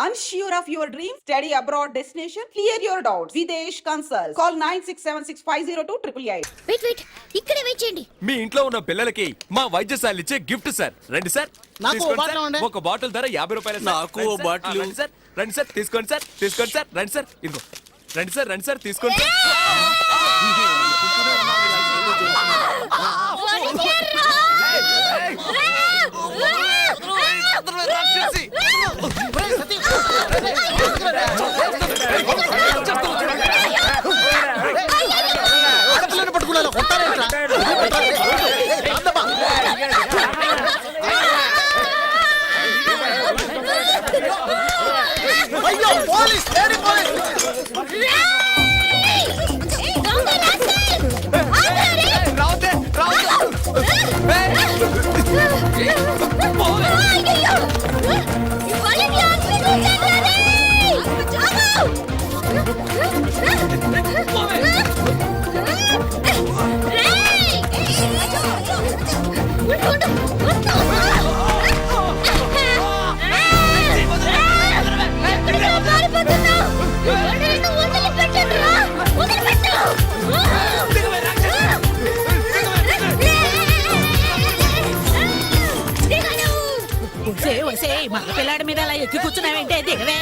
Unsure of your dream? Study abroad destination? Clear your doubts. Videsh Consult. Call 9676502888. Wait ఇక్కడే wait చేయండి. మీ ఇంట్లో ఉన్న పిల్లలకి మా వైద్యశాల ఇచ్చే గిఫ్ట్ సార్. రండి సార్. నాకు తీసుకోండి బాటిల్ సార్. ఇవ్వండి. ఒక బాటిల్ ధర 50 రూపాయలు. నాకు ఓ బాటిల్. రండి సార్, రండి సార్, తీసుకోండి సార్, తీసుకోండి సార్, రండి సార్, ఇదిగో రండి సార్, రండి సార్, తీసుకోండి సార్. ఆడపిల్లని పట్టుకున్నాను అయ్యో పోలీస్ రావద్దే, రావద్దు. మగ పిల్లాడి మీద అలా ఎక్కి కూర్చున్నావేంటే దిగవే.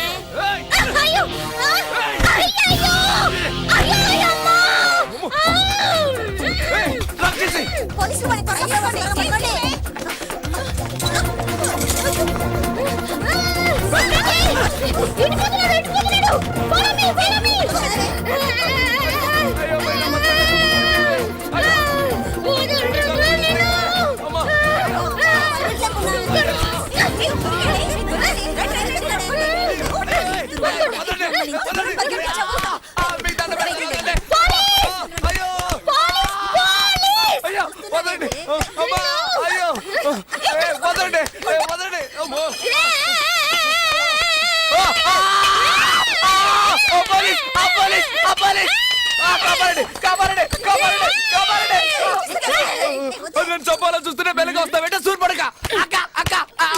చంపాలని చూస్తూనే బెల్లగా వస్తావేంటే సూర్పడక. అక్క అక్క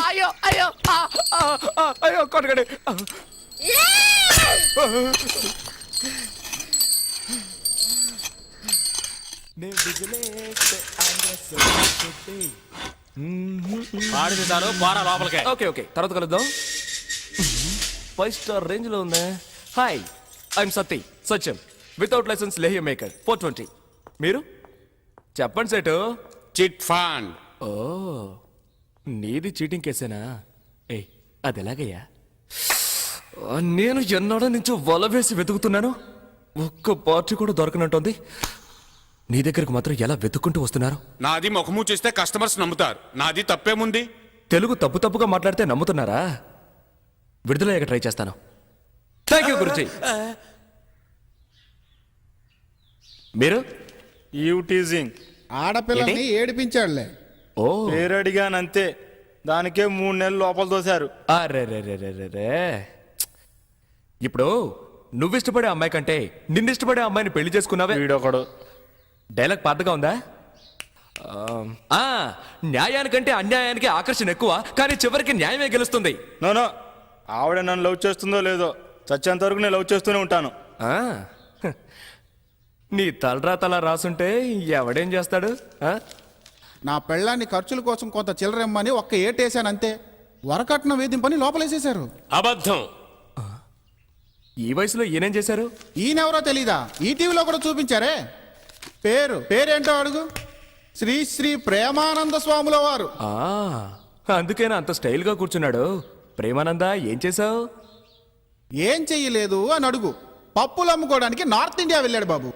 అయ్యో అయ్యో అయ్యో కొట్టగడి. ఓకే ఓకే, తర్వాత కలుద్దాం. 5 స్టార్ రేంజ్ లో ఉందా? Hi, I'm Satyam without license లేహ్య మేకర్ 420. మీరు చెప్పండి సేటు. Chit fund. ఓ, నీది చీటింగ్ కేసేనా? ఏ అది ఎలాగయ్యా? నేను ఎన్నడో నుంచి వల వేసి వెతుకుతున్నాను, ఒక్క పార్టీ కూడా దొరకనంటుంది. నీ దగ్గరకు మాత్రం ఎలా వెతుక్కుంటూ వస్తున్నారు? నాది ముఖము చేస్తే కస్టమర్స్ నమ్ముతారు, నాది తప్పేముంది? తెలుగు తప్పుగా మాట్లాడితే నమ్ముతున్నారా? విడుదలయ్యాక ట్రై చేస్తాను. Thank you Guruji. మీరు టీజింగ్ ఆడపిల్లని ఏడిపించాడులే. ఓ, పేరు అడిగానంతే, దానికే 3 నెలలు లోపల దోశారు. అరే, ఇప్పుడు నువ్వు ఇష్టపడే అమ్మాయి కంటే నిన్ను ఇష్టపడే అమ్మాయిని పెళ్లి చేసుకున్నావే. వీడొకడు డైలాగ్ పాతగా ఉందా? న్యాయానికంటే అన్యాయానికి ఆకర్షణ ఎక్కువ, కానీ చివరికి న్యాయమే గెలుస్తుంది. నో ఆవిడ నన్ను లవ్ చేస్తుందో లేదో, చచ్చేంత వరకు నేను లవ్ చేస్తూనే ఉంటాను. నీ తలరా రాసుంటే ఎవడేం చేస్తాడు? నా పెళ్ళాన్ని ఖర్చుల కోసం కొంత చిల్లరమ్మని ఒక్క ఏటేశానంతే, వరకట్న వేధింపని లోపలేసేశారు. అబద్ధం. ఈ వయసులో ఈయనేం చేశారు? ఈయనెవరో తెలీదా? ఈ టీవీలో కూడా చూపించారే. పేరేంటో అడుగు. శ్రీ ప్రేమానంద స్వాముల వారు. అందుకేనా అంత స్టైల్ గా కూర్చున్నాడు? ప్రేమానంద, ఏం చేసావు? ఏం చెయ్యలేదు అని అడుగు. పప్పులు అమ్ముకోవడానికి నార్త్ ఇండియా వెళ్ళాడు బాబు.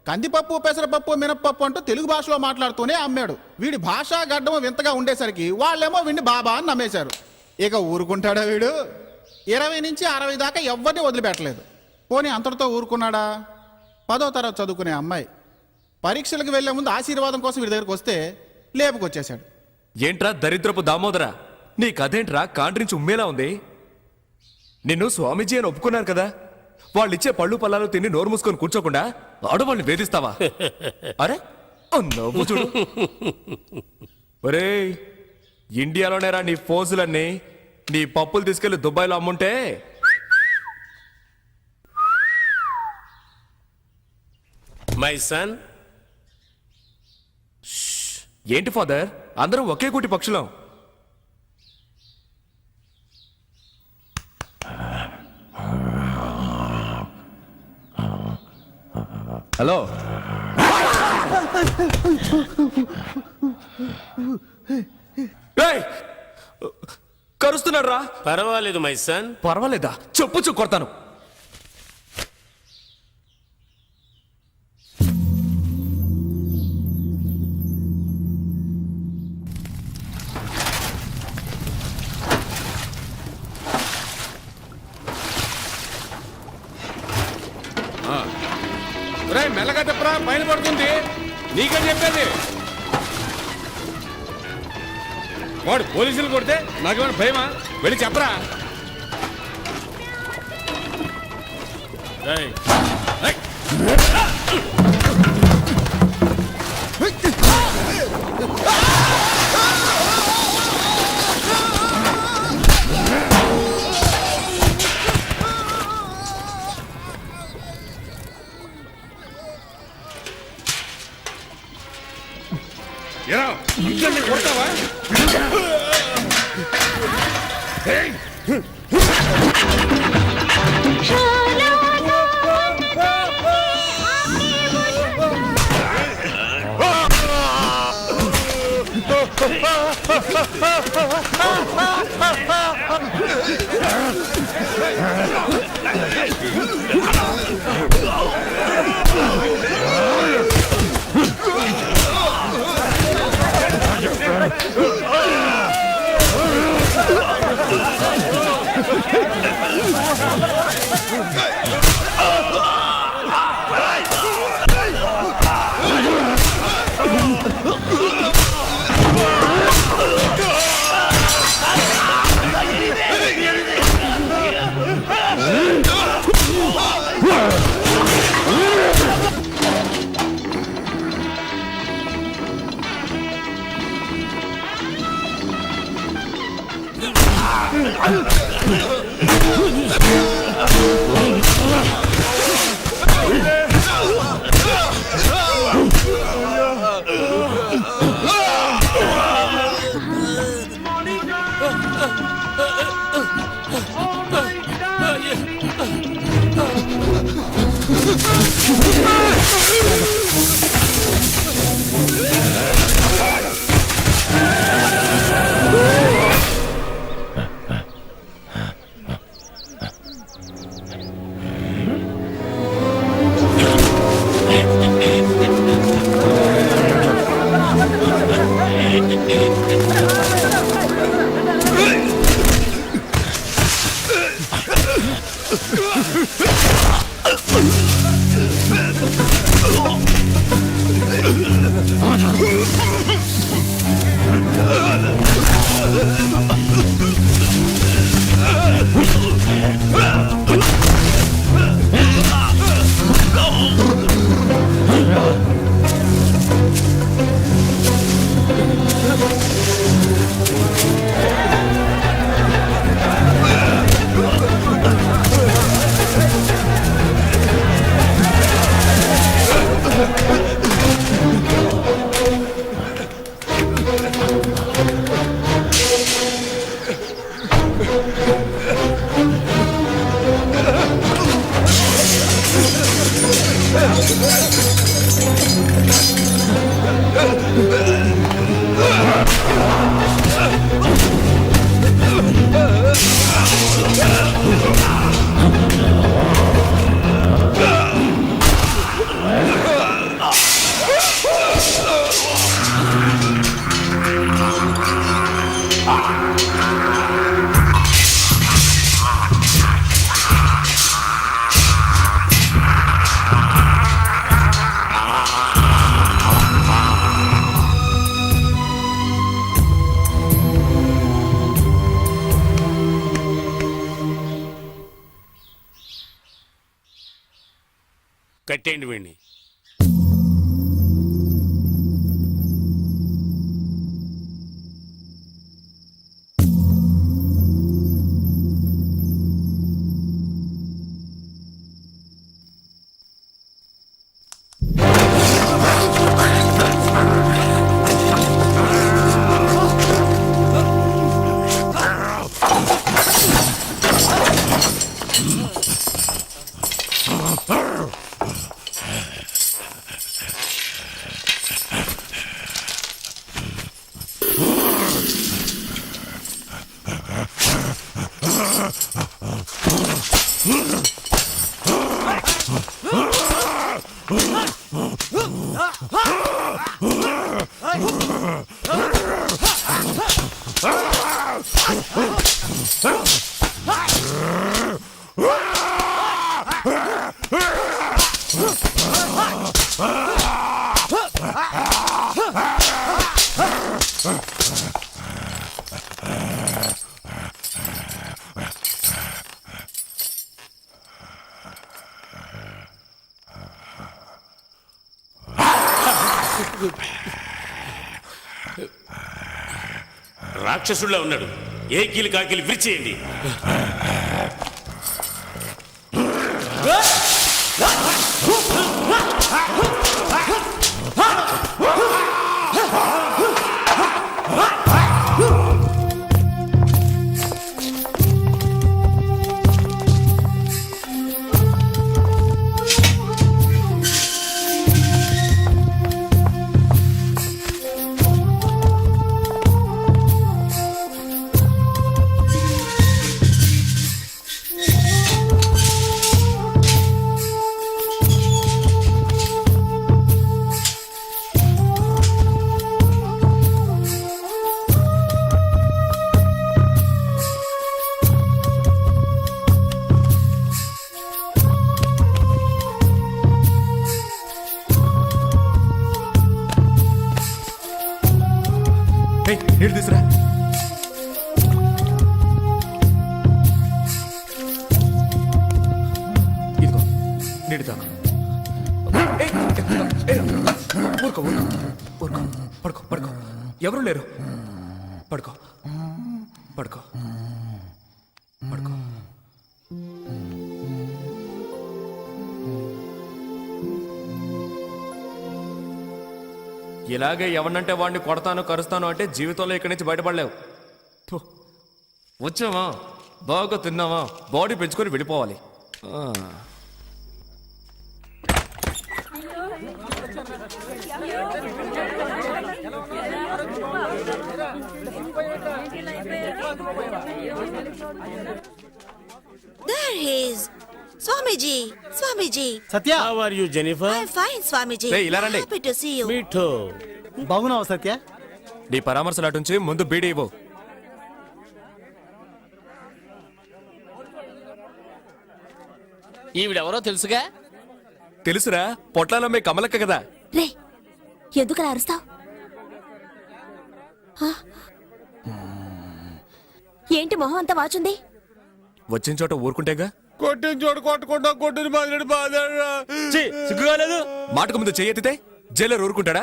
కందిపప్పు, పెసరపప్పు, మినప్పప్పు అంటూ తెలుగు భాషలో మాట్లాడుతూనే అమ్మాడు. వీడి భాషా గడ్డము వింతగా ఉండేసరికి వాళ్ళేమో వీడిని బాబా అని నమ్మేశారు. ఇక ఊరుకుంటాడా వీడు? 20 నుంచి 60 దాకా ఎవరిని వదిలిపెట్టలేదు. పోనీ అంతటితో ఊరుకున్నాడా? 10వ తరగతి చదువుకునే అమ్మాయి పరీక్షలకు వెళ్లే ముందు ఆశీర్వాదం కోసం వీడి దగ్గరకు వస్తే లేపుకొచ్చేశాడు. ఏంట్రా దరిద్రపు దామోదరా, నీ కథేంట్రా కాండ్రించి ఉమ్మేలా ఉంది? నిన్ను స్వామీజీ అని ఒప్పుకున్నారు కదా, వాళ్ళు ఇచ్చే పళ్ళు పల్లాలు తిని నోరు మూసుకొని కూర్చోకుండా ఆడవాళ్ళని వేధిస్తావా? అరే నవ్వు చూడు. ఒరేయ్, ఇండియాలోనేరా నీ ఫోజులన్నీ. నీ పప్పులు తీసుకెళ్లి దుబాయ్లో అమ్ముంటే మై సన్, ఏంటి ఫాదర్ అందరం ఒకే కూటి పక్షులం. హలో, ఏయ్! కరుస్తున్నాడు రా. పర్వాలేదు మై సన్. పర్వాలేదా? చెప్పు కొడతాను. మెల్లగా చెప్పరా, పైన పడుతుంది. నీకే చెప్పేది. వాడు పోలీసులు కొడితే నాకేమైనా భయమా? వెళ్ళి చెప్పరా. ఏయ్, ఏయ్. ఏరా, ఇంట్లో కొడతావా? ఏయ్! కట్టేయండి వీడిని. రాక్షసుడిలా ఉన్నాడు. ఏ కీలు కాకిలు విరిచేయండి. ఏయ్, నీళ్ళు తీసురా. ఇదిగో నీళ్ళు తాగు. ఏయ్, ఏయ్, ఊరుకో ఊరుకో. పడుకో పడుకో. ఎవరు లేరు. పడుకో పడుకో పడుకో. ఇలాగే ఎవరినంటే వాడిని కొడతాను కరుస్తాను అంటే జీవితంలో ఇక్కడి నుంచి బయటపడలేవు. థు. వచ్చావా, బాగా తిన్నావా, బాడీ పెంచుకొని వెళ్ళిపోవాలి. There he is. Swamiji, Swamiji. Satya How are you, Jennifer? I'm fine, Swamiji. Hey, ఇలా రండి. Happy to see you. Me too. బాగున్నావు సత్య? నీ పరామర్శలు అటుంచి ముందు బీడీ ఇవ్వు. ఈవిడెవరో తెలుసుగా? తెలుసురా, పొట్లాలమ్మే కమలక్క కదా. రే, ఎందుకు అలా అరుస్తావు? ఏంటి మొహం అంతా వాచుంది? వచ్చిన చోట ఊరుకుంటేగా. కొట్టిన చోటు కొట్టకుండా కొట్టిన బాధ బాధ సిగ్గుగాలేదు. మాటకు ముందు చెయ్యెత్తితే జైలర్ ఊరుకుంటాడా?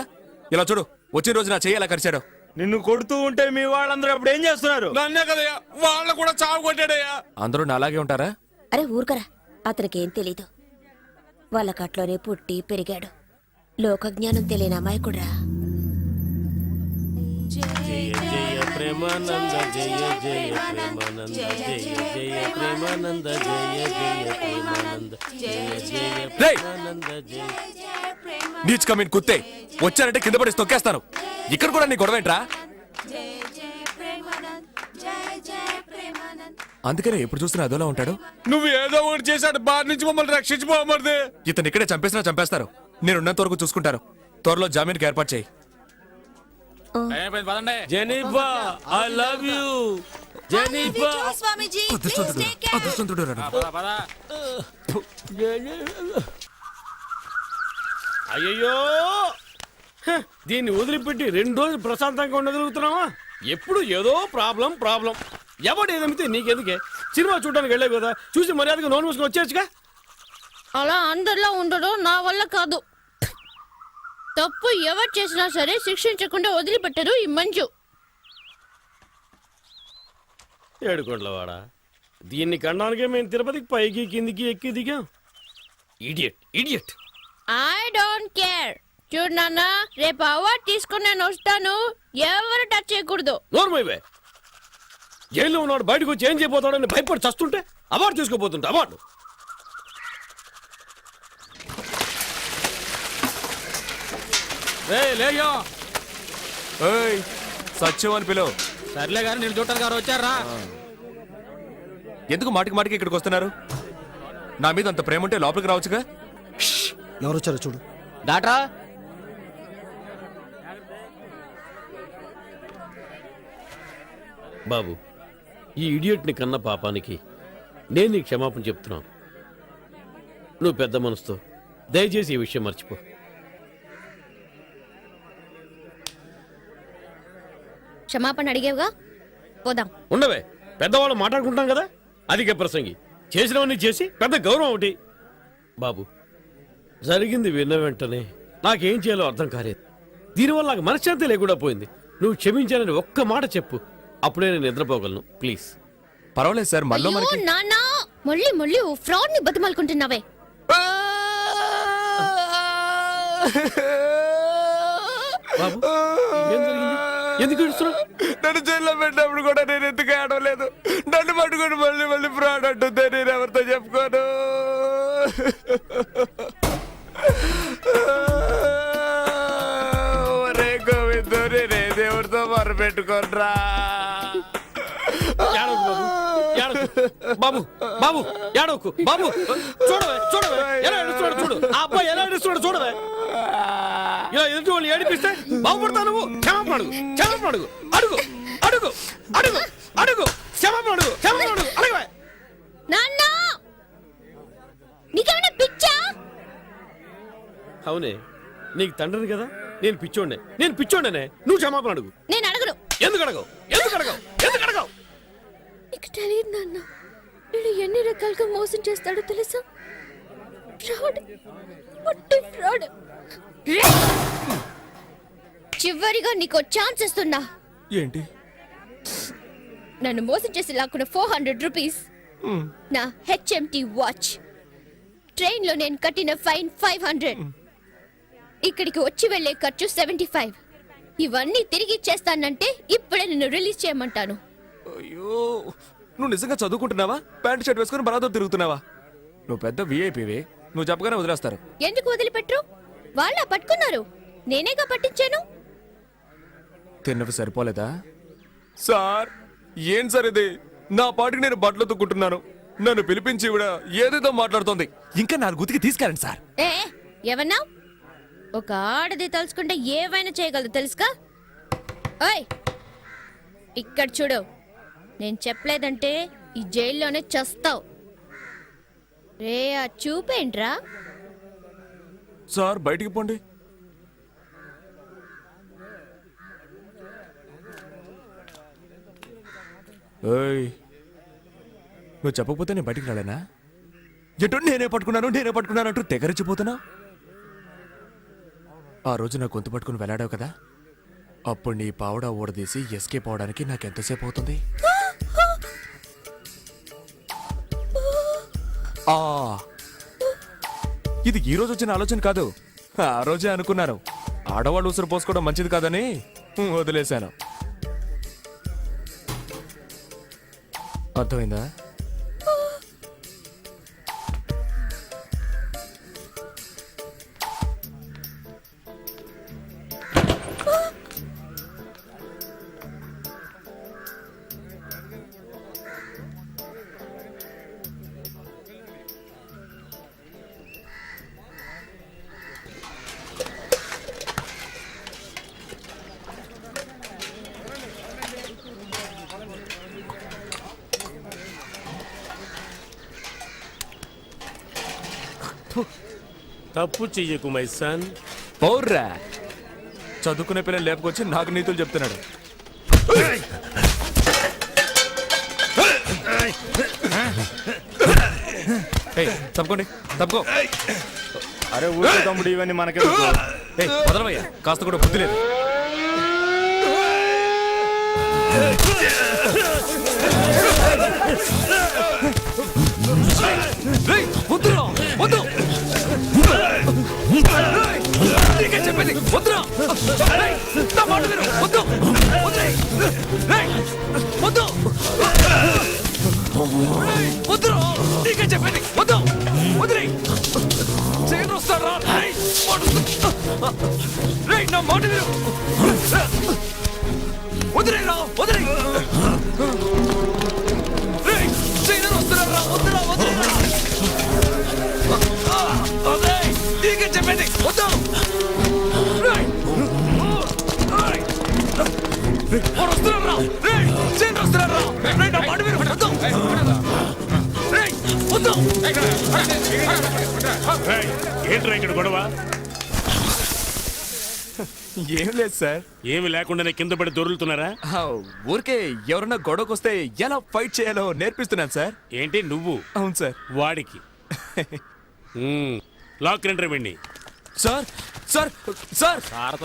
ఇలా చూడు, వచ్చిన రోజు నా చెయ్యి అలా కరిచాడు. నిన్ను కొడుతూ ఉంటే మీ వాళ్ళందరూ అప్పుడు ఏం చేస్తున్నారు? నన్నే కదయ్యా, వాళ్ళని కూడా చావు కొట్టాడయ్యా. అందరూ నా అలాగే ఉంటారా? అరే ఊరుకరా, అతనికేం తెలీదు. వాళ్ళ కట్లోనే పుట్టి పెరిగాడు. లోకజ్ఞానం తెలియని అమాయకుడ్రా. జయ జయ ప్రేమానంద జయ జయ ప్రేమానంద జయ జయ ప్రేమానంద జయ జయ ప్రేమానంద జయ జయ ప్రేమానంద జయ. నీచ్ కమీన్ కుత్తే, వచ్చారంటే కింద పడి తొక్కేస్తాను. ఇక్కడ కూడా నీ గొడవేంట్రా? అందుకనే ఎప్పుడు చూసినా అదోలా ఉంటాడు. నువ్వు ఏదో ఒకటి చేశాడు, బాధ నుంచి మమ్మల్ని రక్షించిపోమది. ఇతను ఇక్కడే చంపేసినా చంపేస్తారు. నేనున్నంత వరకు చూసుకుంటారు. త్వరలో జామీన్కి ఏర్పాటు చేయి. Jennifer, I love you. Jennifer. స్వామీజీ, అదృష్టవంతుడు రా నువ్వు. అయ్యయ్యో, హ, దీన్ని వదిలిపెట్టి 2 రోజులు ప్రశాంతంగా ఉండగలుగుతున్నావా? ఎప్పుడు ఏదో ప్రాబ్లం ప్రాబ్లం. ఎవడు ఏదమితే నీకెందుకే? సినిమా చూడడానికి వెళ్ళావు కదా, చూసి మర్యాదగా నోన్ మూసుకొని వచ్చేయచ్చుగా. అలా అందరిలో ఉండడం నా వల్ల కాదు. తప్పు ఎవరు చేసినా సరే శిక్షించకుండా వదిలిపెట్టరు ఈ మంజు. ఏడుకోట్లవాడా, దీన్ని కనడానికే మేము తిరుపతికి పైకి కిందికి ఎక్కి దిగాం. Idiot idiot. I don't care. చూడు నాన్న, రేపు అవార్డు తీసుకుని నేను వస్తాను. ఎవరు టచ్ చేయకూడదు. నోర్మైవే, జైల్లో ఉన్నాడు, బయటకు వచ్చి ఏం చేయబోతాడని భయపడి చస్తుంటే అవార్డు తీసుకోపోతుంటా అవార్డు. లేయో ఏయ్ సత్యం అని పిలువు. సర్లే గారు నేను చూడటానికి గారు వచ్చారా? ఎందుకు మాటికి మాటికి ఇక్కడికి వస్తున్నారు? నా మీద అంత ప్రేమ ఉంటే లోపలికి రావచ్చుగా. ఎవరు వచ్చారో చూడు. డాక్టరా బాబు, ఈ ఇడియట్ని కన్న పాపానికి నేను నీకు క్షమాపణ చెప్తున్నాను. నువ్వు పెద్ద మనసుతో దయచేసి ఈ విషయం మర్చిపో. క్షమాపణ అడిగేవుగా, పోదాం. ఉండవే, పెద్దవాళ్ళు మాట్లాడుకుంటాం కదా. అధిక ప్రసంగి చేసినవన్నీ చేసి పెద్ద గౌరవం ఒకటి. బాబు, జరిగింది విన్న వెంటనే నాకేం చేయాలో అర్థం కాలేదు. దీనివల్ల నాకు మనశ్శాంతి లేకుండా పోయింది. నువ్వు క్షమించాలని ఒక్క మాట చెప్పు, అప్పుడే నేను నిద్రపోగలను. ప్లీజ్. పర్వాలేదు సార్, మళ్ళీ అయ్యో, మనకి నాన్న, మళ్ళీ ఓ ఫ్రాడ్ ని బతిమాలుకుంటున్నావే. బాబు, ఏం జరిగింది? ఎందుకు ఏడుస్తున్నావ్? నన్ను జైల్లో పెట్టినప్పుడు కూడా నేను ఎందుకు ఆడలేదు. నన్ను పట్టుకొని మళ్ళీ మళ్ళీ ఫ్రాడ్ అంటుందే, నేను ఎవరితో చెప్పుకోను. ఒరే గోవిందు, నేనే దేవుడితో మొరపెట్టుకోనరా. ఏడవకు బాబు, ఏడవకు. బాబు బాబు ఏడవకు బాబు. చూడవే ఎలా ఏడుస్తున్నాడు చూడు. ఆ అబ్బాయి ఎలా ఏడుస్తున్నాడు చూడవే. ఇలా ఎదుటి వాళ్ళు ఏడిపిస్తే బాగుపడతావు నువ్వు. క్షమాపణ అడుగు, క్షమాపణ అడుగు, అడుగు అడుగు అడుగు అడుగు క్షమాపణ అడుగు, క్షమాపణ అడుగు, అడగవే. నాన్న, నీకేమైనా పిచ్చా? అవునే, నీకు తండ్రిని కదా. నేను పిచ్చోండనే. నువ్వు క్షమాపణ అడుగు. నేను అడగను. ఎందుకు అడగవు? ఎందుకు అడగవు? ఎందుకు అడగవు? నీకు తెలియదు నాన్న, నేను ఎన్ని రకాలుగా మోసం చేస్తాడో తెలుసా? ఫ్రాడ్, పొట్టి ఫ్రాడ్. చివరిగా నీకు ఛాన్స్ ఇస్తున్నా. ఏంటి? నన్ను మోసం చేసి లాక్కున్న 400 రూపీస్, నా హెచ్ఎంటి వాచ్, ట్రైన్ లో నేను కట్టిన ఫైన్ 500, ఇక్కడికి వచ్చి వెళ్లే ఖర్చు 75. ఇవన్నీ తిరిగి ఇచ్చేస్తానంటే ఇప్పుడే నిన్ను రిలీజ్ చేయమంటాను. అయ్యో, నువ్వు నిజంగా చదువుకుంటున్నావా? ప్యాంట్ షర్ట్ వేసుకుని బరాదూర్ తిరుగుతున్నావా? నువ్వు పెద్ద విఐపివి, నువ్వు చెప్పగానే వదిలేస్తారు. ఎందుకు వదిలిపెట్టరు? వాళ్ళ పట్టుకున్నారు, నేనేగా పట్టించాను. తిన్నవి సరిపోలేదా? సార్, ఏం సార్ ఇది? నా పాటికి నేను బట్టలు తుక్కుంటున్నాను, నన్ను పిలిపించి ఇవిడ ఏదేదో మాట్లాడుతోంది. ఇంకా 4 గుతికి తీసుకెళ్ళండి సార్. ఏ ఏమన్నా? ఒక ఆడది తలుచుకుంటే ఏవైనా చేయగలదు తెలుసుగా. ఓయ్, ఇక్కడ చూడు, నేను చెప్పలేదంటే ఈ జైల్లోనే చస్తావు. రే, ఆ చూపేంట్రా? సార్, బయటికి పోండి. ఏయ్, నువ్వు చెప్పకపోతే నేను బయటికి రాలేనా? ఎటు నేనే పట్టుకున్నాను అంటూ తెగరిచిపోతున్నా. ఆ రోజు నా గొంతు పట్టుకుని వెళ్ళాడావు కదా, అప్పుడు నీ పావడా ఊడదీసి ఎస్కేప్ అవడానికి నాకెంతసేపు అవుతుంది? ఇది ఈ రోజు వచ్చిన ఆలోచన కాదు, ఆ రోజే అనుకున్నాను. ఆడవాళ్ళు ఉసురు పోసుకోవడం మంచిది కాదని వదిలేశాను. అర్థమైందా? తప్పు చెయ్యకు మై సన్. పౌర్రా, చదువుకునే పిల్లలు లేపుకొచ్చి నాకు నీతులు చెప్తున్నాడు. తప్పుకోండి, తప్పుకో. అరే ఊరు తమ్ముడు, ఇవన్నీ మనకే వదలవయ్యా, కాస్త కూడా బుద్ధి లేదు. వద్దురా, వద్దు, చెప్పండి, వద్దురా, నా మాట విను, వద్దు, వద్దు, వద్దు, వద్దురా. మాట విను. వదిలేరా, వదిలే. రేయ్, చైనా వస్తున్నారా, వద్దురా, వదిలేరా. వదిలేయ్, నీకే చెప్పండి, వద్దు. రేయ్, రేయ్, వాడు వస్తున్నారా. రేయ్, చైనా వస్తున్నారా. రేయ్, నా మాట విను, వద్దు. రేయ్, వద్దు. ఏంట్రా ఇక్కడ గొడవ? ఏం లేదు సార్. ఏమి లేకుండానే కింద పడి దొరులుతున్నారా? ఊరికే ఎవరన్నా గొడవకొస్తే ఎలా ఫైట్ చేయాలో నేర్పిస్తున్నాను సార్. ఏంటి నువ్వు? అవును సార్. వాడికి లాక్ ఎంట్రీ వెండి. సార్ సార్ సార్ సార్,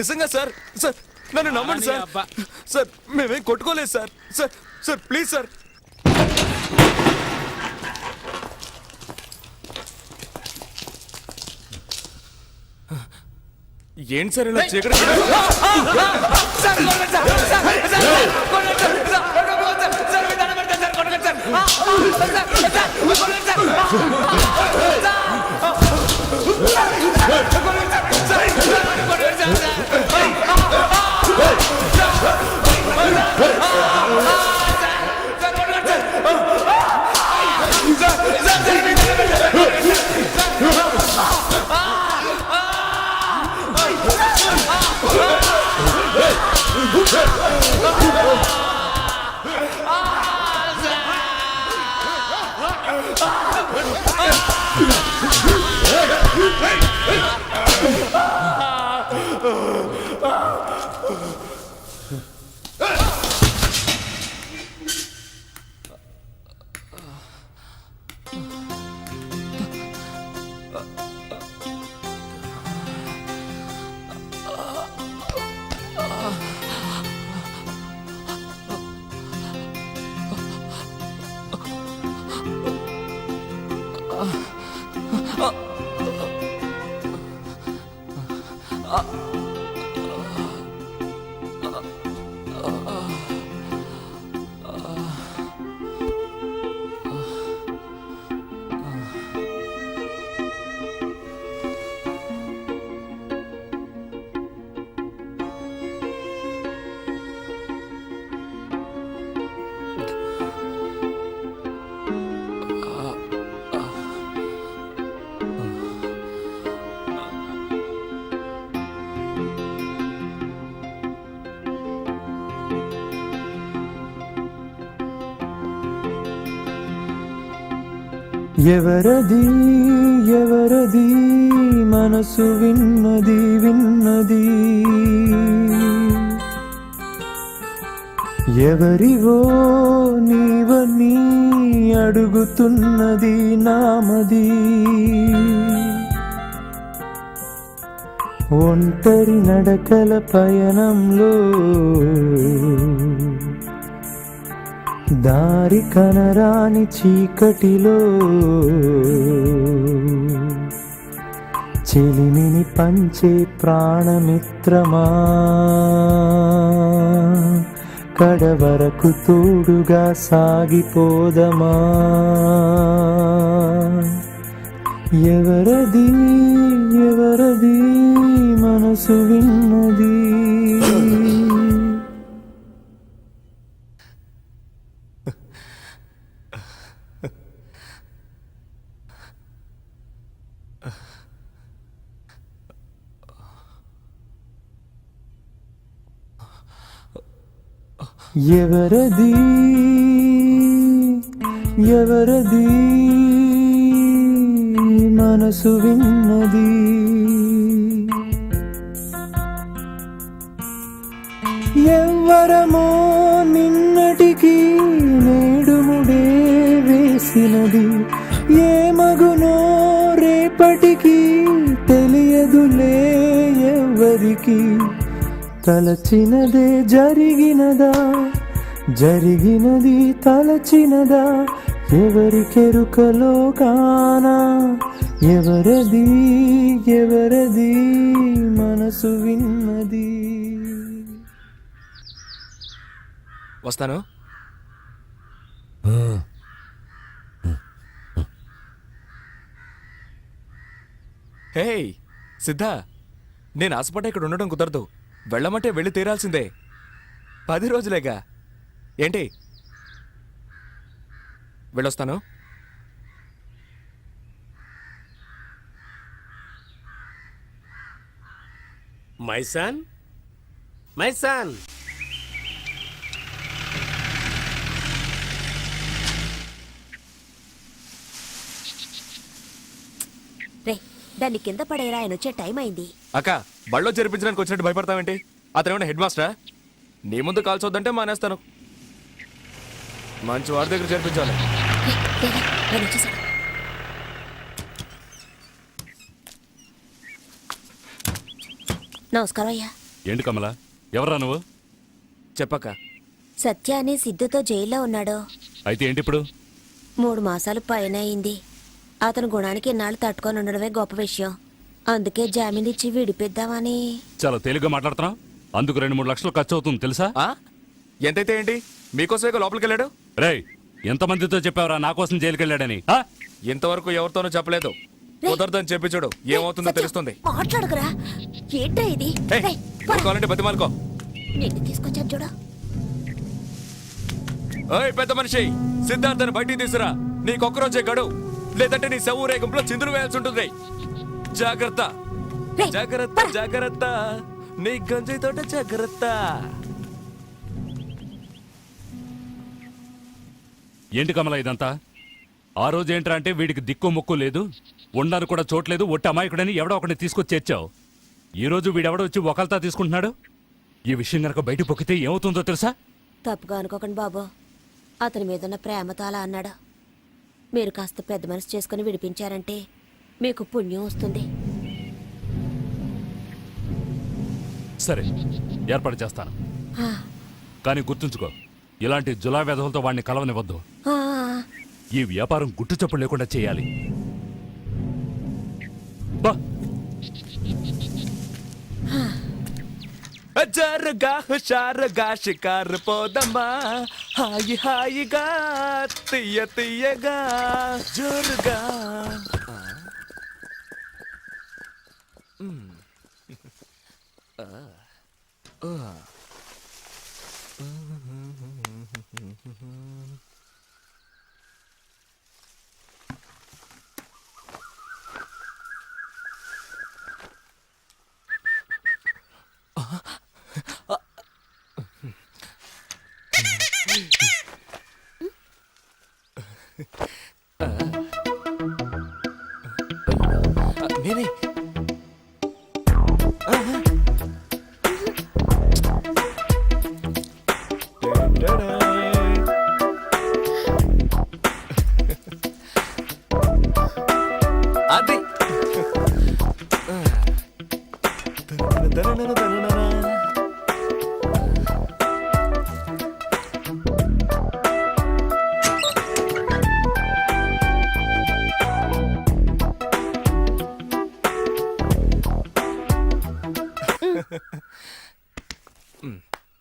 నిజంగా సార్. సార్ నన్ను నమ్మండి సార్. సార్ మేమేం కొట్టుకోలేదు sir. Sir sir please sir. ఏంటి సార్ ఇలా చీకటి? ఎవరది ఎవరది మనసు విన్నది విన్నది ఎవరివో నీవని అడుగుతున్నది నామది ఒంటరి నడకల పయనంలో దారి కనరాని చీకటిలో చెలిమిని పంచే ప్రాణమిత్రమా కడవరకు తోడుగా సాగిపోదమా ఎవరది ఎవరది మనసు విన్నది ఎవరది ఎవరది మనసు విన్నది ఎవ్వరమో నిన్నటికి నేడుముడే వేసినది ఏ మగునో రేపటికి తెలియదులే ఎవరికి తలచినదే జరిగినదా జరిగినది తలచినదా ఎవరికెరుకలో కానా ఎవరది ఎవరది మనసు విన్నది వస్తాను. హే సిద్ధా, నేను ఆశపడ్డా ఇక్కడ ఉండడం కుదరదు. వెళ్ళమంటే వెళ్ళి తీరాల్సిందే. 10 రోజులేగా. ఏంటి? వెళ్ళొస్తాను. మైసాన్ మైసాన్ రే దాన్ని కింద పడేరా, ఆయన వచ్చే టైం అయింది. అక్క, బళ్ళో జరిపించడానికి వచ్చినట్టు భయపడతావేంటి? అతనేమన్నా హెడ్ మాస్టరా? నీ ముందు కాల్చొద్దంటే మానేస్తాను. మంచి వాడి దగ్గర చేర్పించాలి. రే, రే, రే, ఆయన వచ్చేసాడు. నమస్కారం అయ్యా. ఏంటి కమల, ఎవరా నువ్వు? చెప్పక్క. సత్య అని సిద్ధుతో జైల్లో ఉన్నాడు. అయితే ఏంటి ఇప్పుడు? 3 మాసాలు పైన అయింది. అతని గుణానికి ఇన్నాళ్ళు తట్టుకొని ఉండడమే గొప్ప విషయం. అందుకే జామీన్ ఇచ్చి విడిపిద్దామని. చాలా తేలిగ్గా మాట్లాడుతున్నావు. అందుకు 2-3 లక్షలు ఖర్చు అవుతుంది తెలుసా? ఎంతైతే ఏంటి? మీకోసమే లోపలికి వెళ్ళాడు. రేయ్, ఎంతమందితో చెప్పావరా నా కోసం జైలుకి వెళ్ళాడని? ఇంతవరకు ఎవరితోనూ చెప్పలేదు. కుదరదని చెప్పి చూడు, ఏమవుతుందో సత్యం, తెలుస్తుంది. మాట్లాడకురా. ఏంటో ఇది? ఏయ్, రేయ్, పోరా. ఊరుకోవాలంటే బతిమాలుకో. నిన్ను తీసుకొచ్చాను చూడు. ఓయ్ పెద్ద మనిషి, సిద్ధార్థని బయటికి తీసురా. నీకొక్కరోజే గడు, లేదంటే నీ శవ ఊరేగింపులో చిందులు వేయాల్సి ఉంటుంది. జాగ్రత్త, రేయ్, జాగ్రత్త, పోరా. జాగ్రత్త. నీ గంజి తోట జాగ్రత్త. ఏంటి కమల ఇదంతా? ఆ రోజు ఏంట్రా అంటే వీడికి దిక్కు ముక్కు లేదు, ఉండడానికి కూడా చోట్లేదు, ఒట్టి అమాయకుడని ఎవడో ఒకటి తీసుకొచ్చి చేర్చావు. ఈ రోజు వీడెవడో వచ్చి ఒకల్తా తీసుకుంటున్నాడు. ఈ విషయం గనక బయట పొక్కితే ఏమవుతుందో తెలుసా? తప్పుగా అనుకోకండి బాబు. అతని మీదున్న ప్రేమతో అలా అన్నాడు. మీరు కాస్త పెద్ద మనసు చేసుకుని విడిపించారంటే మీకు పుణ్యం వస్తుంది. సరే, ఏర్పాటు చేస్తాను. ఆ, కానీ గుర్తుంచుకో, ఇలాంటి జులా వెధవులతో వాడిని కలవనివ్వద్దు. ఆ, ఈ వ్యాపారం గుట్టు చప్పుడు లేకుండా చేయాలి. బా, జరగా హుషారుగా షికారు పోదమ్మా, హాయి హాయిగా, తీయ తీయగా, జోరుగా. నేనే. అది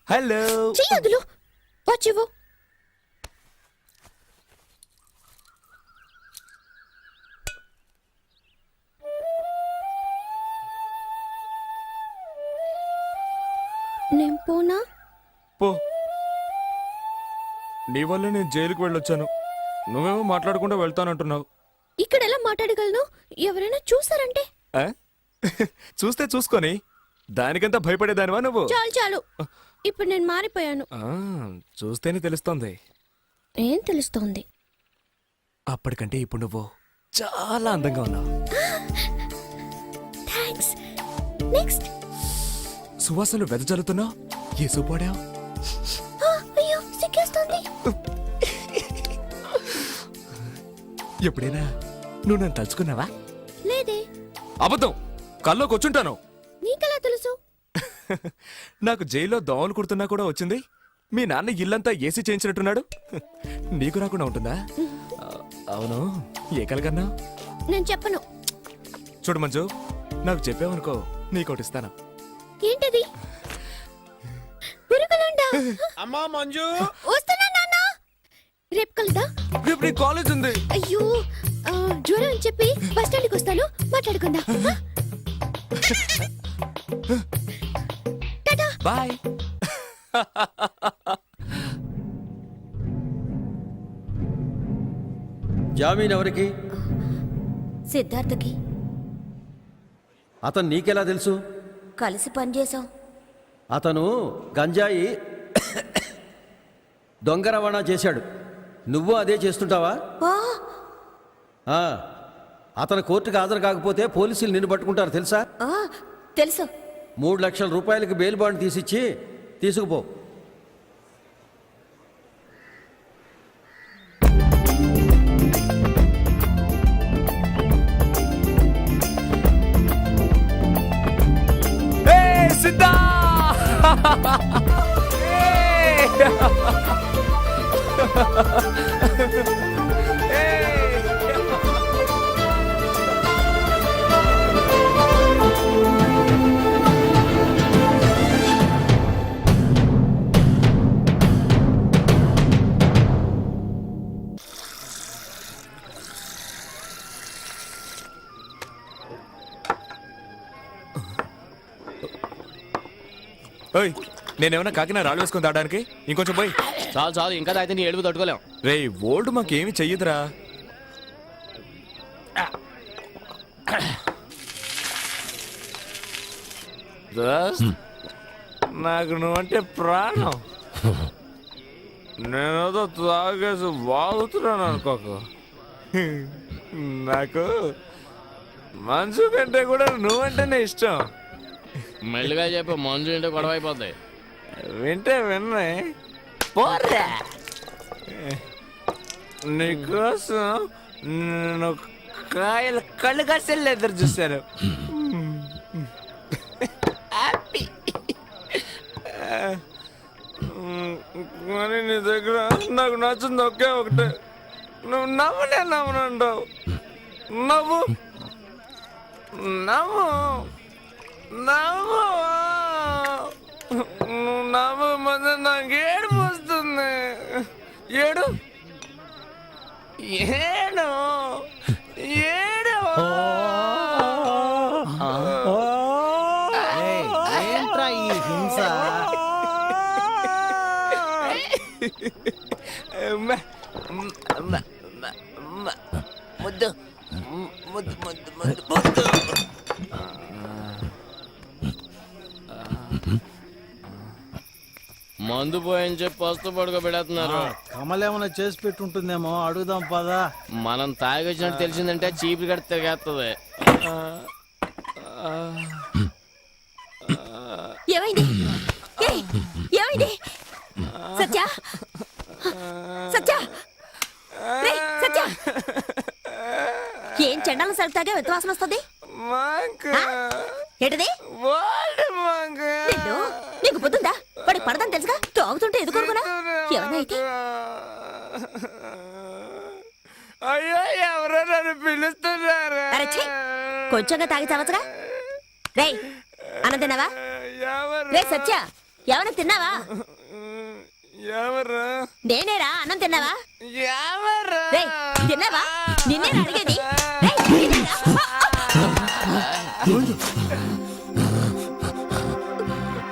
హలో. చెయ్యి వదులు. వాచ్ ఇవ్వు. నేను పోనా? పో. నీ వల్ల నేను జైలుకు వెళ్ళొచ్చాను. నువ్వేమో మాట్లాడకుండా వెళ్తానంటున్నావు. ఇక్కడ ఎలా మాట్లాడగలను? ఎవరైనా చూసారంటే? ఆ? చూస్తే చూసుకొని దానికంతా భయపడేదానివా నువ్వు? చాలు చాలు. ఇప్పుడు నేను మారిపోయాను. ఆ, చూస్తేనే తెలుస్తోంది. ఏం తెలుస్తోంది? అప్పటికంటే ఇప్పుడు నువ్వు చాలా అందంగా ఉన్నావు. థ్యాంక్స్. నెక్స్ట్. సువాసనలు వెదజల్లుతున్నావు. ఏ సూపాడావు? అయ్యో సిగ్గేస్తుంది. ఎప్పుడైనా నువ్వు నన్ను తలుచుకున్నావా? లేదే. అబద్ధం. కల్లోకి వచ్చుంటాను. నీకెలా తెలుసు? నాకు జైల్లో దోమలు కుడుతున్నా కూడా వచ్చింది. మీ నాన్న ఇల్లంతా ఏసీ చేయించినట్టున్నాడు. నీకు రాకుండా ఉంటుందా? అవును, ఏ కలగన్నా? నేను చెప్పను. చూడు మంజు, నాకు చెప్పావనుకో నీకోటిస్తాను. ఏంటది? పురుగులుండా? అమ్మా మంజు, వస్తున్నా నాన్న. రేపు కలుదా? రేపు నీ కాలేజ్ ఉంది. అయ్యో, జ్వరం అని చెప్పి బస్ స్టాండ్కి వస్తాను, మాట్లాడుకుందాం. బాయ్. జామీన్ ఎవరికి? సిద్ధార్థకి. అతను నీకెలా తెలుసు? కలిసి పనిచేసాం. అతను గంజాయి దొంగ రవాణా చేశాడు. నువ్వు అదే చేస్తుంటావా? ఆ, అతను కోర్టుకు హాజరు కాకపోతే పోలీసులు నిన్ను పట్టుకుంటారు తెలుసా? తెలుసు. 3 లక్షల రూపాయలకి బెయిల్ బాండ్ తీసిచ్చి తీసుకుపో. సిద్ధా. ఓయ్, నేనేమన్నా కాకినా రాళ్ళు వేసుకొని తాగడానికి? ఇంకొంచెం పోయి. చాలు చాలు, ఇంకా తాగితే నీ ఏడుపు తట్టుకోలేం. రే, ఓల్డ్ మాకేమి చెయ్యదురా. నాకు నువ్వంటే ప్రాణం. నేనేదో తాగేసి వాగుతున్నాను అనుకోకు. నాకు మనసు కంటే కూడా నువ్వంటేనే ఇష్టం. మెల్లిగా చెప్పి మంజు ఇంటే గొడవ అయిపోతాయి. వింటే విన్నే పోరా. నీకోసం నేను కాయలు కళ్ళు కసలు ఎదురు చూశాను. కానీ నీ దగ్గర నాకు నచ్చింది ఒకే ఒకటే. నువ్వు నవ్వునే నవ్వనంటావు. నవ్వు నవ్వు నవ్వు. నువ్వు నవ్వు మధ్య నాకు ఏడుపు వస్తుంది. ఏడు ఏడు ఏడు. ఏంట్రా ఈ హింస? ముద్దు ముద్దు ముద్దు ముద్దు ముద్దు. మందు పోయని చెప్పి పస్తు పడుకోబెడుతున్నారు. కమలేమన్నా చేసి పెట్టుంటుందేమో, అడుగుదాం పదా. మనం తాగొచ్చినట్టు తెలిసిందంటే చీపులు కట్టి తిరిగేస్తుంది. ఏమైంది? ఏయ్, ఏమైంది? సత్య, సత్య, రేయ్, సత్య. ఏం చెండాలను సరుకుతాగా వ్యత్వాసన వస్తుంది? ఏంటది? నిన్ను, నీకు పొద్దుందా? వాడికి పడదని తెలుసుగా, తాగుతుంటే ఎదుకోరుకున్నా. ఏమన్నా అయితే అయ్యో, ఎవరో నన్ను పిలుస్తున్నారా? అరే ఛీ, కొంచెంగా తాగి చావచ్చుగా. రేయ్, అన్నం తిన్నావా? రే సత్య, ఏమన్నా తిన్నావా? ఎవరు? నేనేరా, అన్నం తిన్నావా? ఎవరు? రేయ్, తిన్నావా? నిన్నేరా అడిగేది. రేయ్, తిన్నారా?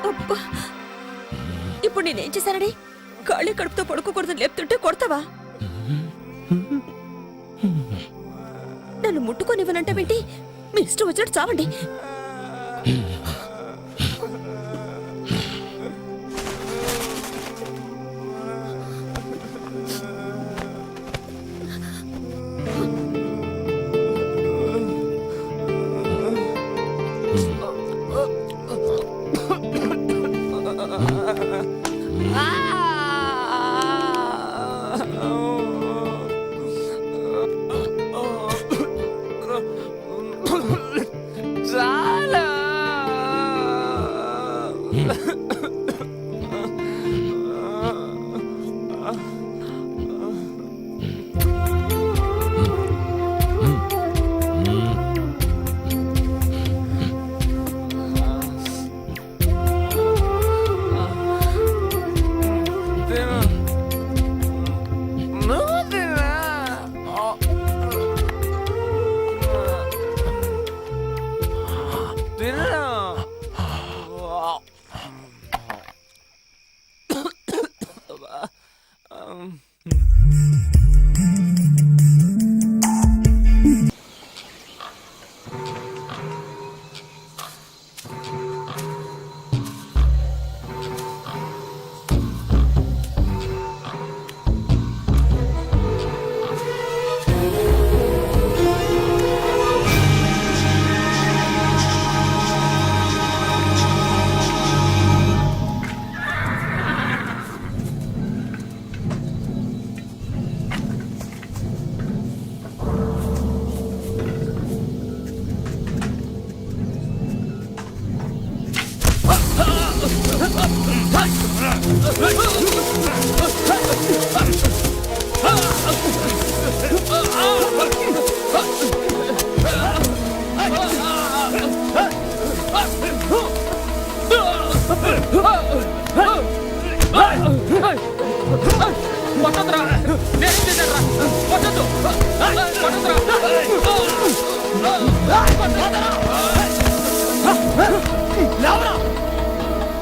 అబ్బా, ఇప్పుడు నేనేం చేశానని ఖాళీ కడుపుతో పడుకోకూడదు లేపుతుంటే కొడతావా? నన్ను ముట్టుకోనివ్వనంటావేంటి? మీ ఇష్టం వచ్చినట్టు చావండి. Ah!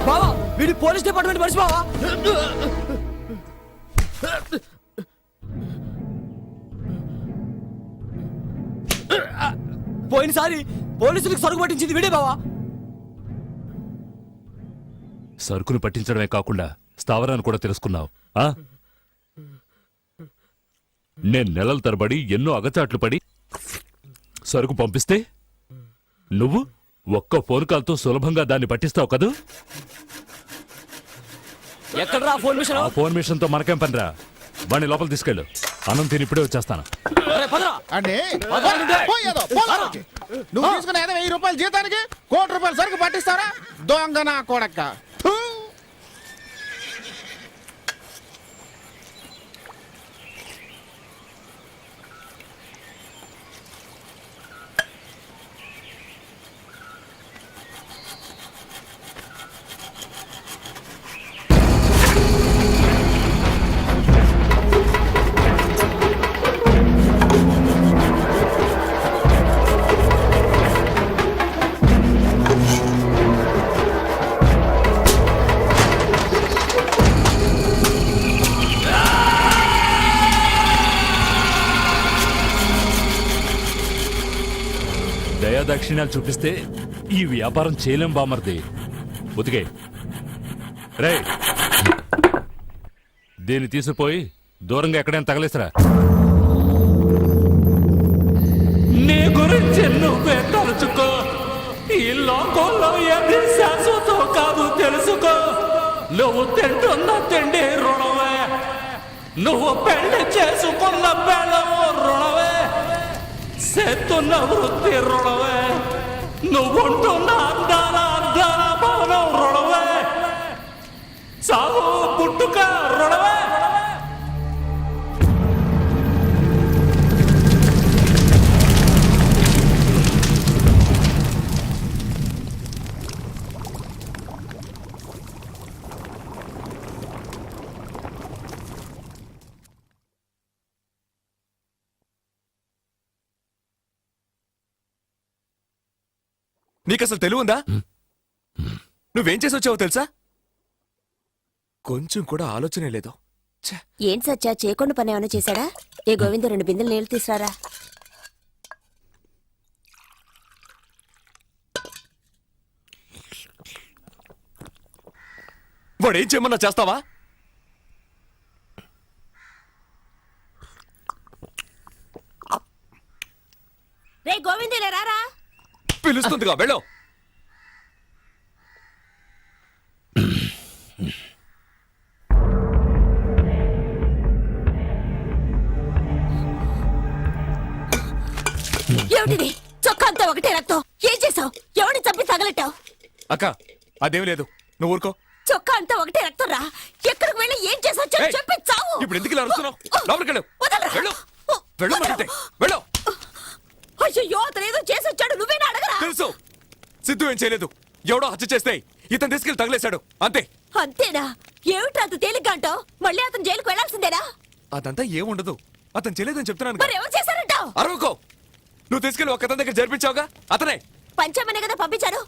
బావా వీడి పోలీస్ డిపార్ట్మెంట్ మనిషి బావా. పోయినసారి పోలీసులకు సరుకు పట్టించింది వీడే బావా. సరుకును పట్టించడమే కాకుండా స్థావరాన్ని కూడా తెలుసుకున్నావు ఆ? నేను నెలల తరబడి ఎన్నో అగచాట్లు పడి సరుకు పంపిస్తే నువ్వు ఒక్క ఫోన్ కాల్తో సులభంగా దాన్ని పట్టిస్తావు కదూ? ఎక్కడరా ఫోన్ మిషన్? ఆ ఫోన్ మిషన్ తో మనకేం పనిరా? వాడిని లోపల తీసుకెళ్ళు. అన్నం తిని ఇప్పుడే వచ్చేస్తాను. అంటే పోయేదో, పోదానికి. నువ్వు తీసుకున్న 1000 రూపాయల జీతానికి 1 కోటి రూపాయల సరుకు పట్టిస్తారా? దొంగ నా కొడక్క. ఫు. దయాదాక్షిణ్యాలు చూపిస్తే ఈ వ్యాపారం చేయలేం బామర్ది. ఉతికే రే, దీన్ని తీసుకుపోయి దూరంగా ఎక్కడైనా తగలేసరా. నీ గురించి నువ్వే తలుచుకో. ఈ లోకంలో ఏది శాశ్వతం కాదు తెలుసుకో. నువ్వు తింటున్న తిండి రుణవే, నువ్వు పెళ్లి చేసుకున్న బెళ్ళము రుణవే, చేస్తున్న వృత్తి రుణవే, నువ్వుంటున్న అందాల భవనం రుణవే, సాగు పుట్టుక రుణవే. నీకసలు తెలివుందా? నువ్వేం చేసి వచ్చావో తెలుసా? కొంచెం కూడా ఆలోచనే లేదు. ఏం సచ్చా చేయకుండా పని ఏమైనా చేశాడా? ఏ గోవింద 2 బిందెలు నీళ్లు తీసురారా. వాడు ఏం చేయమన్నా చేస్తావా? రే గోవింద రారా. పిలుస్తుందిగా, వెళ్ళు. ఏమిటిది? చొక్కా అంతా ఒకటే రక్తం. ఏం చేసావు? ఎవరిని చంపి తగలెట్టావు? అక్క, అదేం లేదు, నువ్వు ఊరుకో. చొక్కా అంతా ఒకటే రక్తం రా. ఎక్కడికి వెళ్ళి ఏం చేసావు ఏయ్, చెప్పి చావు. ఇప్పుడు ఎందుకు ఇలా అరుస్తున్నావు? లోపలికి వెళ్ళు. వదలరా. వెళ్ళు. వెళ్ళమంటుంటే వెళ్ళు. అయ్యో అతను ఏదో చేసి వచ్చాడు, నువ్వేనా అడగరా? తెలుసు, సిద్ధు ఏం చేయలేదు. ఎవడో హత్య చేస్తే ఇతను తీసుకెళ్లి తగిలేశాడు, అంతే. అంతేనా? ఏమిట్రా అంత తేలిగ్గా అంటావు? మళ్ళీ అతను జైలుకు వెళ్లాల్సిందేనా? అదంతా ఏముండదు. అతను చేయలేదని చెప్తున్నాను. మరి ఎవరు చేశారంటావు? అరవకో. నువ్వు తీసుకెళ్ళి ఒక అతని దగ్గర జరిపించావుగా, అతనే. పంచమనే కదా పంపించారు.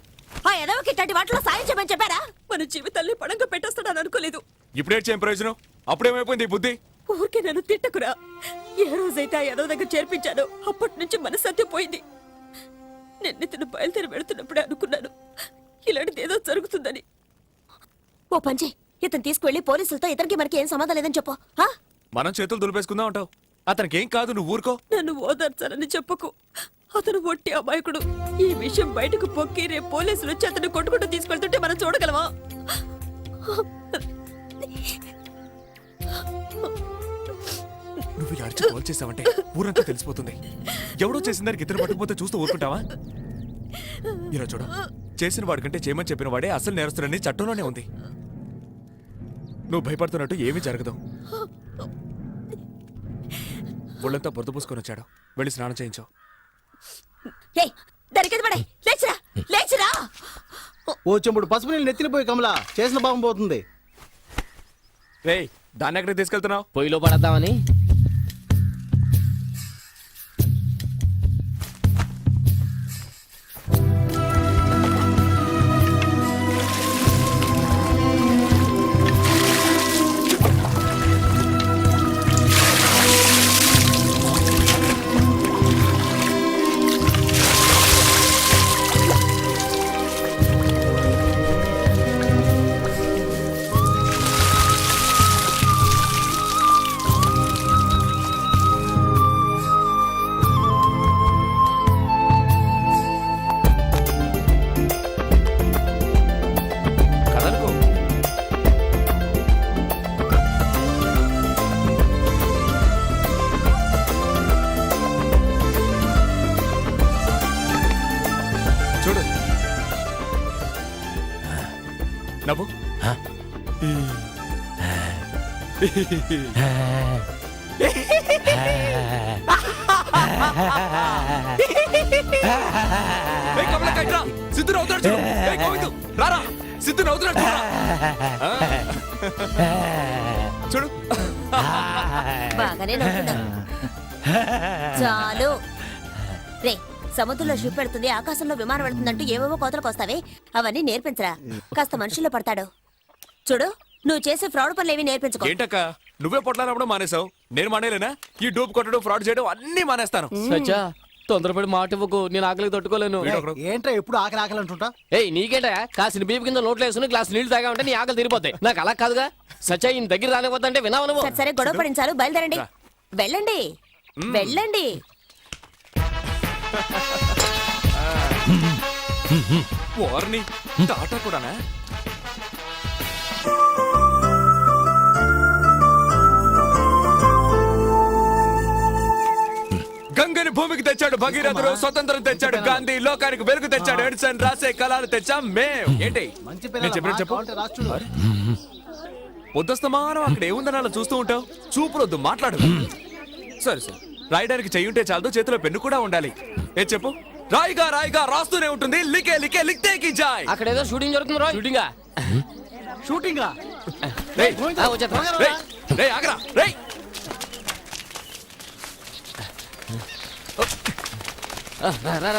ఆ ఎదవకి ఇట్లాంటి వాటిలో సాయం చేయమని చెప్పారా? మన జీవితాన్ని పడంగా పెట్టేస్తాడని అనుకోలేదు. ఇప్పుడే చేయం ప్రయోజనం. అప్పుడేమైపోయింది ఈ బుద్ధి? ఊరికే నన్ను తిట్టకురా. ఏ రోజైతే ఆ ఎదవ దగ్గర చేర్పించాను అప్పటి నుంచి మనసత్యం పోయింది. నిన్నితను బయలుదేరి వెళుతున్నప్పుడే అనుకున్నాను ఇలాంటిది ఏదో జరుగుతుందని. ఓ పంచే, ఇతను తీసుకువెళ్ళి పోలీసులతో ఇతనికి మనకి ఏం సంబంధం లేదని చెప్పు. మనం చేతులు దులిపేసుకుందాం అంటావు. అతనికి ఏం కాదు, నువ్వు ఊరుకో. నన్ను ఓదార్చాలని చెప్పకు. అతను ఒట్టి అమాయకుడు. ఈ విషయం బయటకు పొక్కి రేపు పోలీసులు వచ్చి అతను కొట్టుకుంటూ తీసుకెళ్తుంటే మనం చూడగలమా? నువ్వు ఇలా అరిచి కాల్ చేసావంటే ఊరంతా తెలిసిపోతుంది. ఎవడో చేసిన దానికి ఇద్దరు పట్టుకుపోతే చూస్తూ ఊరుకుంటావా? ఇలా చూడ, చేసిన వాడికంటే చేయమని చెప్పిన వాడే అసలు నేరస్తుడని చట్టంలోనే ఉంది. నువ్వు భయపడుతున్నట్టు ఏమీ జరగదు. ఒళ్ళంతా పొద్దు పూసుకొని వచ్చాడు. వెళ్ళి స్నానం చేయించు. ఏయ్ దరికేది పడే లేచిరా లేచిరా. ఓ చెంబుడు పసుపు నీళ్ళు నెత్తిలిపోయి కమలా చేసిన పాపం పోతుంది. రేయ్, దాన్ని ఎక్కడికి తీసుకెళ్తున్నావు? పొయ్యిలో పడద్దామని. కదలకు. చూడు, నవ్వు. ఏయ్, కమలక్క, ఇట్రా. సిద్ధు నవ్వుతున్నాడు చూడు. ఏయ్, గోవిందు, రారా. సిద్ధు నవ్వుతున్నాడు చూడురా. చూడు. బాగానే నవ్వుతున్నా. చాలు రే, సముద్రంలో షిప్ పెడుతుంది, ఆకాశంలో విమానం వెళ్తుందంటూ ఏవేవో కోతలకు వస్తావే, అవన్నీ నేర్పించరా. కాస్త మనుషుల్లో పడతాడు. చూడు, నువ్వు చేసే ఫ్రాడ్ పనులు ఏవి నేర్పించుకో. ఏంటక్క, నువ్వే పొట్లానప్పుడు మానేసావు, నేను మానేలేనా? ఈ డూప్ కొట్టడం, ఫ్రాడ్ చేయడం అన్ని మానేస్తాను. సచ్చా తొందరపడి మాట ఇవ్వకు, నేను ఆకలికి తట్టుకోలేను. ఏంట్రా ఎప్పుడు ఆకలి ఆకలి అంటుంటా? ఏయ్ నీకేంటా కాసిన బీపు కింద నోట్లో వేసుకుని గ్లాస్ నీళ్లు తాగా ఉంటే నీ ఆకలి తీరిపోతాయి. నాకు అలా కాదుగా. సచ్చా ఈయన దగ్గర రానిపోతుంటే విన్నావు నువ్వు. సరే సరే, గొడవ పడించాలు, బయలుదేరండి. వెళ్ళండి వెళ్ళండి. వారిని టాటా కూడానా? గంగని భూమికి తెచ్చాడు భగీరథుడు, స్వతంత్రం తెచ్చాడు గాంధీ, లోకానికి వెలుగు తెచ్చాడు ఎడిసన్, రాసే కళలు తెచ్చాం మేం. ఏంటి మంచి నేను చెప్పినట్టు చెప్పు. పిల్లలు రాష్ట్రులు. పొద్దుస్తమానం అక్కడ ఏముందని అలా చూస్తూ ఉంటావు? చూపులొద్దు, మాట్లాడు. సరే సరే, రాయడానికి చెయ్యుంటే చాలదు, చేతిలో పెన్ను కూడా ఉండాలి. ఏ చెప్పు. రాయిగా రాయిగా రాస్తూనే ఉంటుంది, లికే లికే లిక్తే కి జాయ్. అక్కడ ఏదో షూటింగ్ జరుగుతుంది రా. షూటింగా షూటింగా? రేయ్, వచ్చేస్తా. రేయ్, రేయ్, ఆగరా, రేయ్.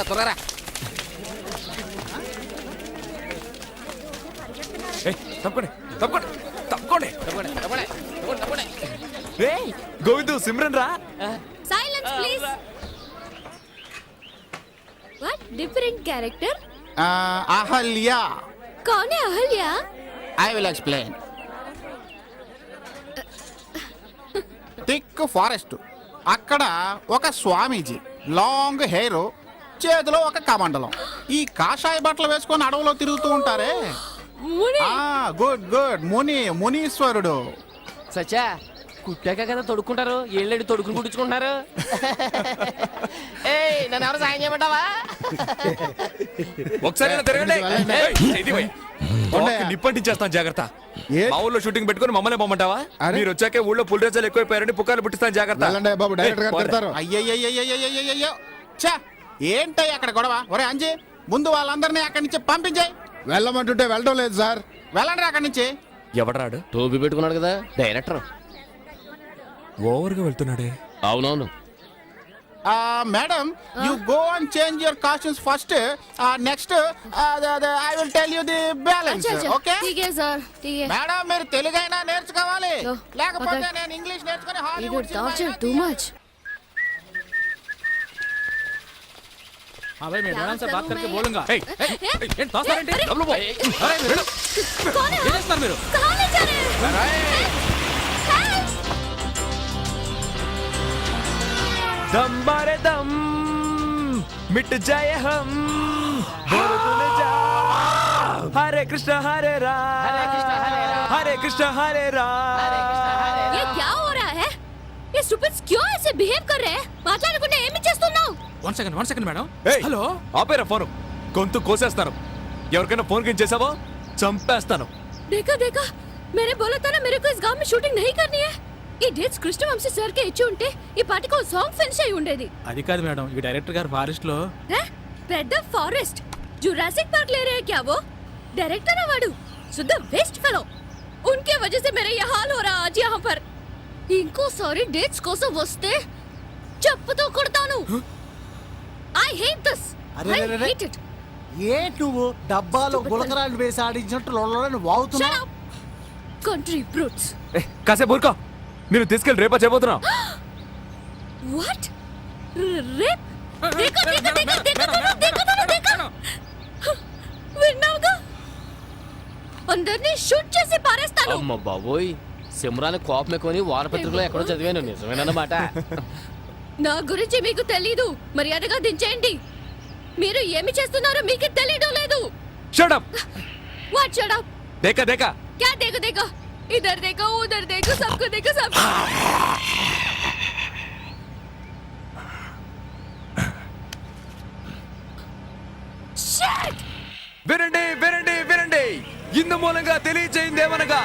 త్వరరా. ఏయ్, తప్పుకోండి తప్పుకోండి తప్పుకోండి. తప్పకుండా, తప్పకుండా, తప్పకుండా, తప్పకుండా. రేయ్, గోవిందు, సిమ్రన్ రా. Silence please. What different character? Ahalya. कौन है Ahalya? I will explain. Thick forest, అక్కడ ఒక స్వామీజీ, లాంగ్ హెయిర్, చేతిలో ఒక కమండలం. ఈ కాషాయ బట్టలు వేసుకొని అడవిలో తిరుగుతూ ఉంటారే. Good good, మునీశ్వరుడు. సచ్చా కుట్టాక కదా తొడుక్కుంటారు, ఏళ్ళేడు తొడుకుని కుట్టించుకుంటున్నారు. ఏయ్ నన్ను ఎవరు సాయం చేయమంటావా? ఒకసారి ఇలా తిరగండి. ఏయ్, ఇది పోయి. తోక నిప్పంటించేస్తాను, జాగ్రత్త. మా ఊళ్ళో షూటింగ్ పెట్టుకుని మమ్మల్ని పొమ్మంటావా? మీరు వచ్చాకే ఊళ్ళో పుల్ రేజాలు ఎక్కువైపోయారని పుకార్లు పుట్టిస్తాను, జాగ్రత్త. బాబు, డైరెక్టర్ గారు తిడతారు. అయ్యయ్యో, ఛా, ఏంటయ్య అక్కడ గొడవ? ఒరే అంజీ, ముందు వాళ్ళందరినీ అక్కడి నుంచి పంపించాయి. వెళ్ళమంటుంటే వెళ్ళడం లేదు సార్. వెళ్ళండి అక్కడి నుంచి. ఎవడరాడు? టోపీ పెట్టుకున్నాడు కదా డైరెక్టర్. ఓవర్గా వెళ్తున్నాడే. అవునవును. Madam, you go and change your costumes first. Next I will tell you the balance. Okay ठीक है सर, ठीक है. మేడం, మీరు తెలుగైనా నేర్చుకోవాలి, लो, లేకపోతే पकड़. నేను ఇంగ్లీష్ నేర్చుకుని You Hollywood would torture too much. हाँ भाई मैं डोनाल्ड से बात करके बोलूंगा. ఏయ్, ఏయ్, ఏయ్, ఏంటి తోస్తారేంటి? अरे, డబ్బులు పో. अरे मेरे कौन है? ये इस पर मेरे कहाँ ले जा रहे हैं? दम बारे दम मिट जाए हम बोलो तूने जा हरे कृष्ण हरे राम हरे कृष्ण हरे राम. ये क्या हो रहा है? ये स्टूपिड्स क्यों ऐसे बिहेव कर रहे हैं? మాట్లాడకుండా ఏమి చేస్తున్నావు? One second madam. ఏయ్, हेलो ఆపేరా ఫోను. గొంతు కోసేస్తాను. ఎవరికైనా ఫోన్ కింద చేసావో చంపేస్తాను. देखा देखा, मैंने बोला था ना मेरे को इस गांव में शूटिंग नहीं करनी है ఈ డేట్స్ కృష్ణవంశీ సార్ కి ఇచ్చి ఉంటే ఈ పాటికి ఒక సాంగ్ ఫినిష్ అయి ఉండేది. అది కాదు మేడం ఈ డైరెక్టర్ గారు ఫారెస్ట్ లో పెద్ద ఫారెస్ట్ जुरासिक पार्क ले रहे हैं क्या वो? डायरेक्टर है वाडू शुद्ध वेस्ट फेलो. उनके वजह से मेरा ये हाल हो रहा आज यहाँ पर. इनको सारी डेट्स కోసం వస్తే చెప్పుతో కొడతాను. I hate this. I hate it. ఏ నువ్వు డబ్బాలో గులకరాలు వేసి ఆడించినట్టు లొల్లని వాగుతున్నా. Shut up. Country brutes. కాసేపు ఊరుకో. నేను తీసుకెళ్ళి రేపా చేయబోతున్నా. What? Rape? देखो देखो देखो देखो देखो देखो. విన్నావుగా అందరినీ షూట్ చేసి పారేస్తాను. అమ్మ బాబోయ్ సిమ్రాన్ కోపం ఎక్కువని వారపత్రికలో ఎక్కడో చదివాను నిజమేనన్నమాట. నా గురించి మీకు తెలీదు. మర్యాదగా దించేయండి. మీరు ఏమి చేస్తున్నారో మీకు తెలియడం లేదు. Shut up. What shut up? देखा देखा क्या देखो देखो? इधर देखो उधर देखो सबको देखो सबको. Shit! వినండి వినండి వినండి. ఇందు మూలంగా తెలియజేయిందేమనగా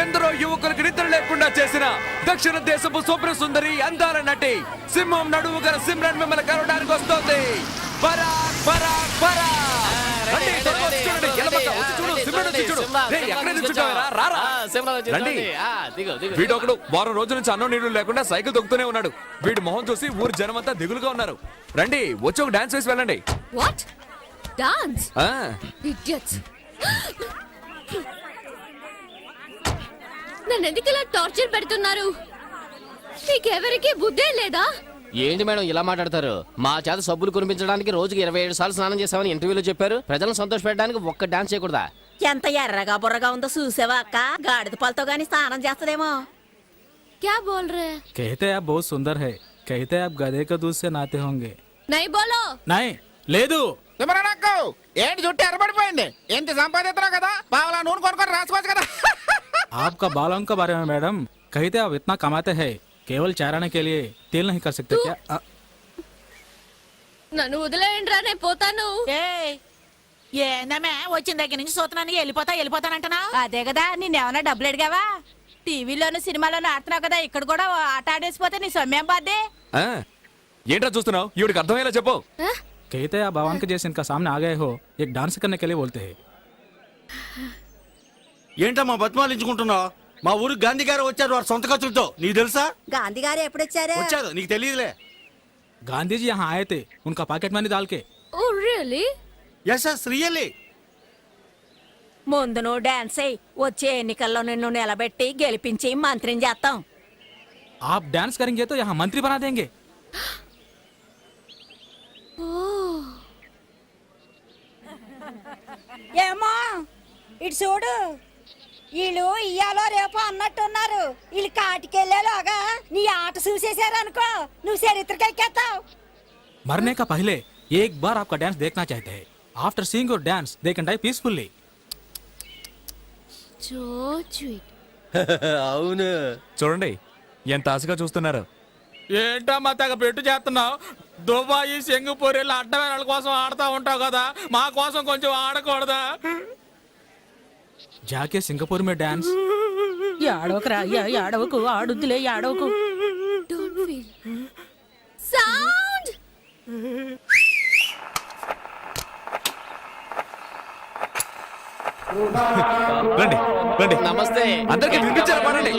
ఎందరో యువకులకు నిద్ర లేకుండా చేసిన దక్షిణ దేశపు స్వప్న సుందరి అందాల నటి సింహం నడువు గల సిమ్రన్ మిమ్మల్ని కలవడానికి వస్తోంది. పరాక్ పరాక్ పరాక్. రండి, త్వరగా వచ్చి చూడండి. ఎలబక్క, వచ్చి చూడు, సిమ్రన్ వచ్చి చూడు. రేయ్, ఎక్కడ నిల్చుంటావురా? రారా. రండి. వీడొకడు వారం రోజుల నుంచి అన్నం నీళ్లు లేకుండా సైకిల్ తొక్కుతూనే ఉన్నాడు. వీడి మొహం చూసి ఊరు జనమంతా దిగులుగా ఉన్నారు. రండి, వచ్చి ఒక డాన్స్ వేసి వెళ్ళండి. What? Dance? ఆ Idiots. నన్ను ఎందుకు ఇలా టార్చర్ పెడుతున్నారు? మీకెవరికి బుద్ధే లేదా? ఏంటి మేడం ఇలా మాట్లాడతారు? మా చేత సబ్బులు కురిపించడానికి రోజుకి 27 సార్లు స్నానం చేసామని ఇంటర్వ్యూలో చెప్పారు. ప్రజలను సంతోష పెట్టడానికి ఒక్క డాన్స్ చేయకూడదా? ఎంత ఎర్రగా బుర్రగా ఉందో చూసావా అక్క? గాడిద పాలతో గాని స్నానం చేస్తదేమో. क्या बोल रहे हैं? कहते आप बहुत सुंदर है. कहते आप गधे का दूध से नहाते होंगे. नहीं बोलो. नहीं లేదు. తిమ్మరాకు ఏంటి జుట్టు ఎర్రబడిపోయింది? ఎంత సంపాదిస్తున్నావు కదా, పావలా నూనె కొనుక్కొని రాసుకోవచ్చు కదా. आपका बालों के बारे में मैडम कहते आप इतना कमाते हैं केवल चाराने के लिए तेल नहीं कर सकते क्या? నన్ను వదిలేయండి రా, నేను పోతాను. ఏందమ్మే వచ్చిన దగ్గర నుంచి చూస్తున్నాను వెళ్ళిపోతానంటున్నా. అదే కదా నిన్నేమన్నా డబ్బులు అడిగావా? టీవీలోను సినిమాలోను ఆడుతున్నావు కదా, ఇక్కడ కూడా ఆట ఆడేసిపోతే నీ సొమ్మేం బాద్దే. ఆ, ఏంట్రా చూస్తున్నావు? ఈవిడికి అర్థమయ్యేలా చెప్పు. कहते आप भगवान के जैसे इनका सामने आ गए हो एक डांस करने के लिए बोलते हैं. ఏంటమ్మా బతిమాలించుకుంటున్నావు? మా ఊరికి గాంధీ గారు వచ్చారు వారి సొంత ఖర్చులతో. నీకు తెలుసా? గాంధీ గారు ఎప్పుడు వచ్చారు? వచ్చారు, నీకు తెలియదులే. गांधी जी यहाँ आए थे उनका पॉकेट मनी डाल के. Oh really? Yes yes really. ముందు నువ్వు డాన్స్ అయ్యి వచ్చే ఎన్నికల్లో నిన్ను నిలబెట్టి గెలిపించి మంత్రిని చేస్తాం. आप डांस करेंगे तो यहाँ मंत्री बना देंगे. ఏమో ఇటు చూడు, వీళ్ళు ఇయ్యాలో రేపు అన్నట్టున్నారు. వీళ్ళు కాటికెళ్ళేలాగా నీ ఆట చూసేశారు అనుకో, నువ్వు చరిత్రకెక్కేస్తావు. मरने का पहले एक बार आपका डांस देखना चाहते हैं. After seeing your dance they can die peacefully. So sweet. అవును. చూడండి ఎంత ఆశగా చూస్తున్నారు. ఏంటమ్మా తెగ పెట్టు చేస్తున్నావు? దుబాయ్ సింగపూర్ ఇలా అడ్డమైన వాళ్ళ కోసం ఆడుతూ ఉంటావు కదా, మా కోసం కొంచెం ఆడకూడదా? జాకే సింగపూర్ మే డాన్స్. ఏడవకురా, ఏడవకు, ఆడుద్దులే, ఏడవకు. Don't feel. Sound. రండి రండి. నమస్తే. అందరికీ వినిపించారా? పడండి.